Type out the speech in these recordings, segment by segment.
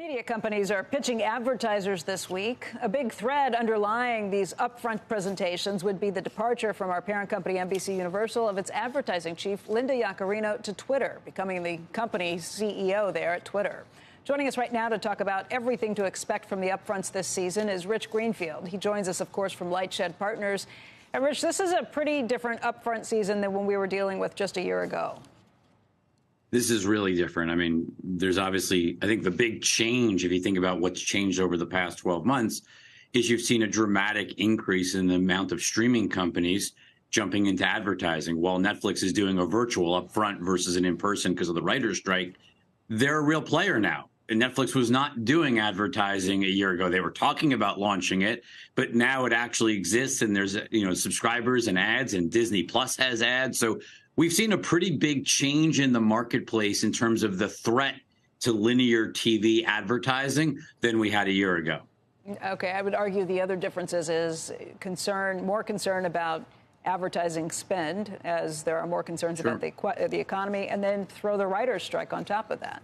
Media companies are pitching advertisers this week. A big thread underlying these upfront presentations would be the departure from our parent company, NBC Universal, of its advertising chief, Linda Yaccarino, to Twitter, becoming the company's CEO there at Twitter. Joining us right now to talk about everything to expect from the upfronts this season is Rich Greenfield. He joins us, of course, from LightShed Partners. And Rich, this is a pretty different upfront season than when we were dealing with just a year ago. This is really different. I mean, there's obviously, I think the big change, if you think about what's changed over the past 12 months, is you've seen a dramatic increase in the amount of streaming companies jumping into advertising. While Netflix is doing a virtual upfront versus an in-person because of the writer's strike, they're a real player now. And Netflix was not doing advertising a year ago. They were talking about launching it, but now it actually exists, and there's, subscribers and ads, and Disney Plus has ads. So we've seen a pretty big change in the marketplace in terms of the threat to linear TV advertising than we had a year ago. Okay, I would argue the other differences is more concern about advertising spend, as there are more concerns about the economy, and then throw the writer's strike on top of that.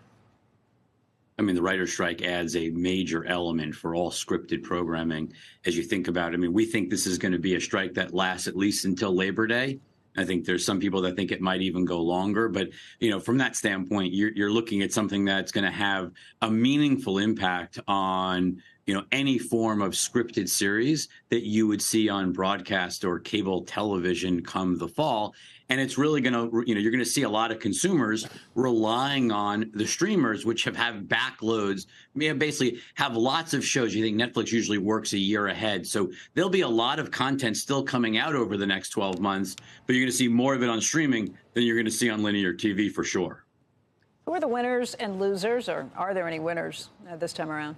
I mean, the writer's strike adds a major element for all scripted programming as you think about it. I mean, we think this is going to be a strike that lasts at least until Labor Day. I think there's some people that think it might even go longer. But, from that standpoint, you're looking at something that's going to have a meaningful impact on, any form of scripted series that you would see on broadcast or cable television come the fall. And it's really going to, you're going to see a lot of consumers relying on the streamers, which have backloads, basically have lots of shows. You think Netflix usually works a year ahead. So there'll be a lot of content still coming out over the next 12 months, but you're going to see more of it on streaming than you're going to see on linear TV for sure. Who are the winners and losers, or are there any winners this time around?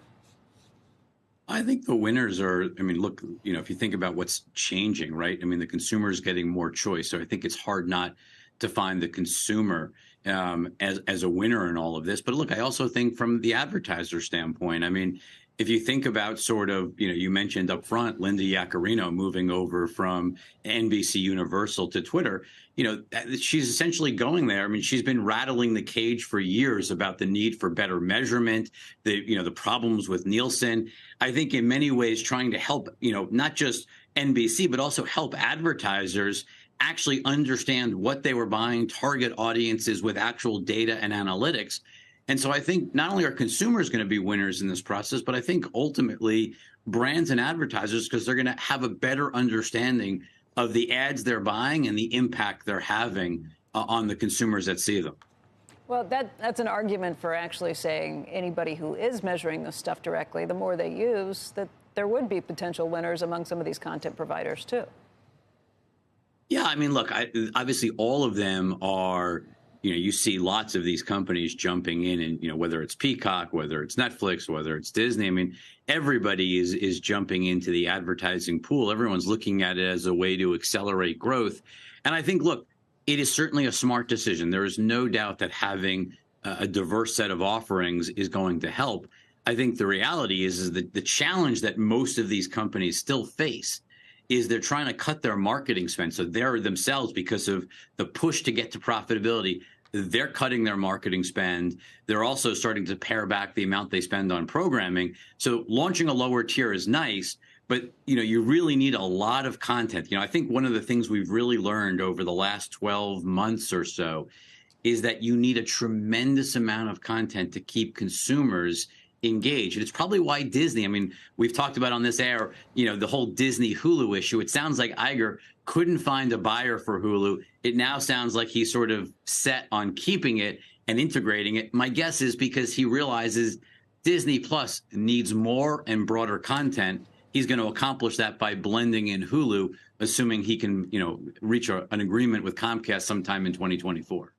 I think the winners are, look, if you think about what's changing, right? The consumer is getting more choice. So I think it's hard not to find the consumer as a winner in all of this. But look, I also think from the advertiser standpoint, if you think about sort of, you mentioned up front, Linda Yaccarino moving over from NBC Universal to Twitter, she's essentially going there. She's been rattling the cage for years about the need for better measurement, the problems with Nielsen. I think in many ways trying to help, not just NBC, but also help advertisers actually understand what they were buying, target audiences with actual data and analytics. And so I think not only are consumers going to be winners in this process, but I think ultimately brands and advertisers, because they're going to have a better understanding of the ads they're buying and the impact they're having on the consumers that see them. Well, that's an argument for actually saying anybody who is measuring this stuff directly, the more they use, that there would be potential winners among some of these content providers, too. Yeah, look, obviously all of them are, you see lots of these companies jumping in and, whether it's Peacock, whether it's Netflix, whether it's Disney, everybody is jumping into the advertising pool. Everyone's looking at it as a way to accelerate growth. And I think, look, it is certainly a smart decision. There is no doubt that having a diverse set of offerings is going to help. I think the reality is that the challenge that most of these companies still face is they're trying to cut their marketing spend. So they're themselves, because of the push to get to profitability, they're cutting their marketing spend. They're also starting to pare back the amount they spend on programming. So launching a lower tier is nice, but you really need a lot of content. I think one of the things we've really learned over the last 12 months or so is that you need a tremendous amount of content to keep consumers engaged. And it's probably why Disney, we've talked about on this air, the whole Disney Hulu issue. It sounds like Iger couldn't find a buyer for Hulu. It now sounds like he's sort of set on keeping it and integrating it. My guess is because he realizes Disney Plus needs more and broader content. He's going to accomplish that by blending in Hulu, assuming he can, reach an agreement with Comcast sometime in 2024.